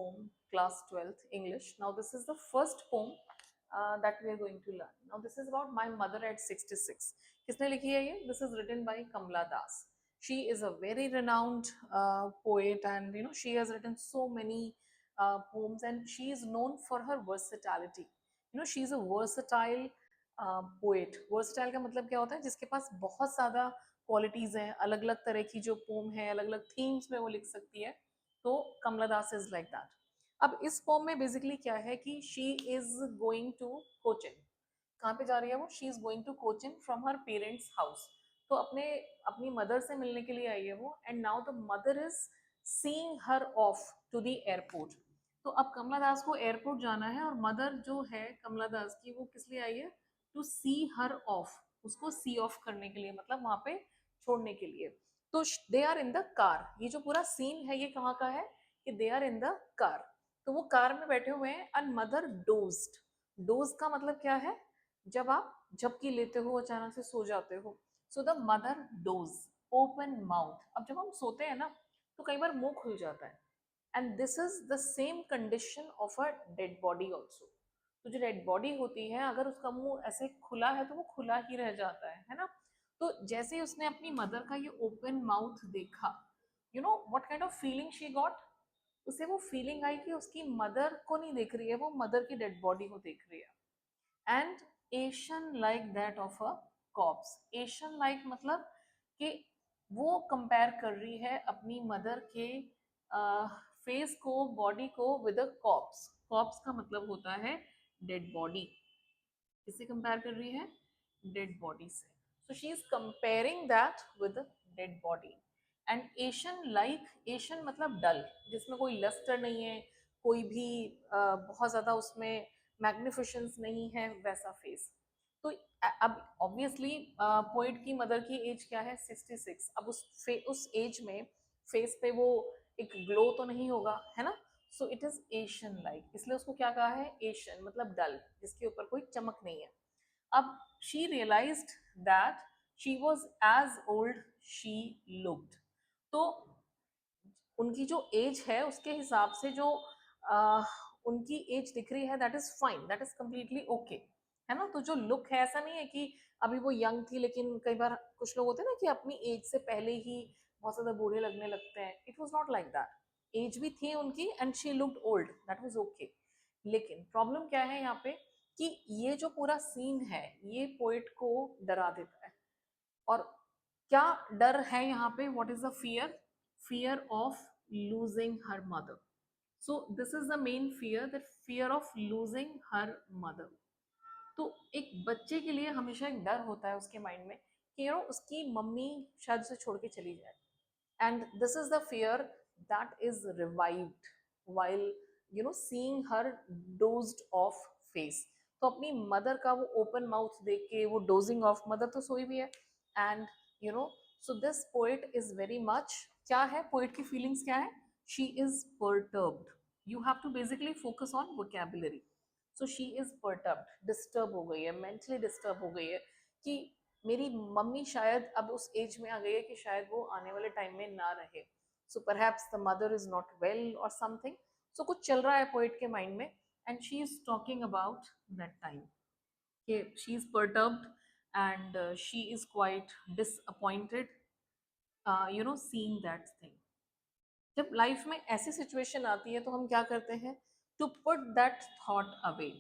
poem, class 12th English. Now this is the first poem that we are going to learn. Now this is about my mother at 66. किसने लिखी है ये? This is written by Kamla Das. She is a very renowned poet, and she has written so many poems, and she is known for her versatility. She is a versatile poet. Versatile का मतलब क्या होता है? जिसके पास बहुत ज़्यादा qualities हैं, अलग अलग तरह की जो पोम है, अलग अलग थीम्स में वो लिख सकती है. तो Kamala Das is like that. अब इस पोम में बेसिकली क्या है कि she is going to Cochin. कहाँ पे जा रही है वो? She is going to Cochin from her parents house. तो अपनी मदर से मिलने के लिए आई है वो, and now the mother is seeing her off to the airport. तो अब कमला दास को एयरपोर्ट जाना है, और मदर जो है कमला दास की, वो किस लिए आई है? To see her off. उसको सी ऑफ करने के लिए, मतलब वहां पे छोड़ने के लिए. तो they are in the car. ये जो पूरा सीन है ये कहाँ का है? कि they are in the car. तो वो कार में बैठे हुए हैं, एंड मदर डोज्ड. डोज का मतलब क्या है? जब आप झपकी लेते हो, अचानक से सो जाते हो. So the mother dose, open mouth. अब जब हम सोते हैं ना, तो कई बार मुंह खुल जाता है, and this is the same condition of a dead body also. तो जो डेड बॉडी होती है, अगर उसका मुंह ऐसे खुला है तो वो खुला ही रह जाता है ना. तो जैसे ही उसने अपनी मदर का ये ओपन माउथ देखा, what kind of feeling she got. उसे वो फीलिंग आई कि उसकी मदर को नहीं देख रही है, वो मदर की डेड बॉडी को देख रही है. And Asian like that of a cops. Asian like मतलब कि वो कंपेयर कर रही है अपनी मदर के फेस को, बॉडी को, विद अ कॉप्स. कॉप्स का मतलब होता है डेड बॉडी. किससे कंपेयर कर रही है? डेड बॉडी से. सो she is comparing that with dead body. And Asian like, Asian मतलब डल, जिसमें कोई लस्टर नहीं है, कोई भी बहुत ज्यादा उसमें मैग्निफिशेंस नहीं है, वैसा फेस. तो अब ऑब्वियसली पोइट की मदर की एज क्या है? 66. अब उस एज में फेस पे वो एक ग्लो तो नहीं होगा, है ना. So it is Asian like, इसलिए उसको क्या कहा है? एशियन मतलब डल, जिसके ऊपर कोई चमक नहीं है. अब she realised that she was as old she looked. तो उनकी जो एज है उसके हिसाब से जो उनकी एज दिख रही है, that is fine, that is completely okay, है ना. तो जो लुक है, ऐसा नहीं है कि अभी वो यंग थी, लेकिन कई बार कुछ लोग होते हैं ना कि अपनी एज से पहले ही बहुत ज्यादा बूढ़े लगने लगते हैं. It was not like that. Age भी थी उनकी, and she looked old, that was okay. लेकिन प्रॉब्लम क्या है यहाँ पे? कि ये जो पूरा सीन है, ये पोइट को डरा देता है. और क्या डर है यहाँ पे? What is the fear? Fear of losing her mother. So this is the main fear, the fear of losing her mother. तो एक बच्चे के लिए हमेशा एक डर होता है उसके माइंड में कि उसकी मम्मी शायद उसे छोड़ के चली जाए. And this is the fear that is revived while seeing her dozed off face. तो अपनी मदर का वो ओपन माउथ देख के, वो डोजिंग ऑफ, मदर तो सोई भी है. And so this poet is very much, क्या है पोइट की फीलिंग्स क्या है? She is perturbed. You have to basically focus on vocabulary. So she is perturbed, disturb हो गई है, मेंटली डिस्टर्ब हो गई है, कि मेरी मम्मी शायद अब उस एज में आ गई है कि शायद वो आने वाले टाइम में ना रहे. So perhaps the mother is not well और समथिंग. सो कुछ चल रहा है पोइट के माइंड में, and she is talking about that time. कि she is perturbed, and she is quite disappointed, seeing that thing. जब लाइफ में ऐसी सिचुएशन आती है तो हम क्या करते हैं? To put that thought away.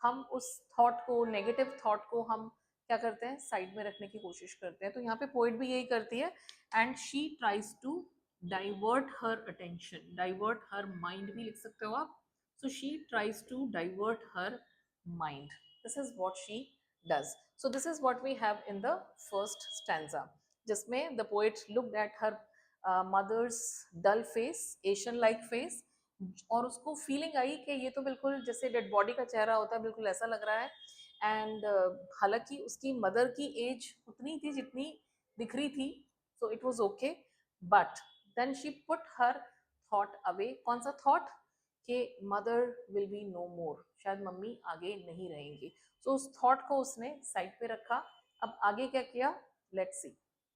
हम उस थॉट को, नेगेटिव थॉट को हम क्या करते हैं? साइड में रखने की कोशिश करते हैं. तो यहाँ पे पोइट भी यही करती है, and she tries to divert her attention. Divert her mind भी लिख सकते हो आप. So she tries to divert her mind. This is what she does. So this is what we have in the first stanza, जिसमें the poet looked at her mother's dull face, ashen like face, और उसको feeling आई कि ये तो बिल्कुल जैसे dead body का चेहरा होता है, बिल्कुल ऐसा लग रहा है. एंड हालांकि उसकी मदर की एज उतनी थी जितनी दिख रही थी, so it was okay. But then she put her thought away. कौन सा थॉट? कि mother will be no more, शायद मम्मी आगे नहीं रहेंगी. सो उस थॉट को उसने साइड पे रखा. अब आगे क्या किया? Let's see.